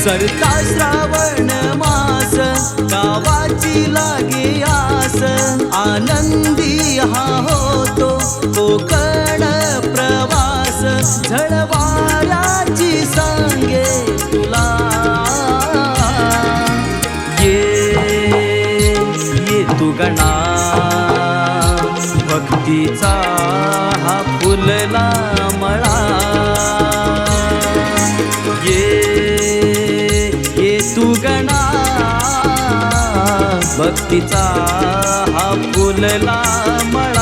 सरता श्रावण मास गावाची लागे आस आनंदी हा होतो कोकण प्रवास झळवाराची सांगे तुला ये तू गणा भक्तीचा हा फुलला मळा ये तू गणा भक्तीचा हा फुलला मळा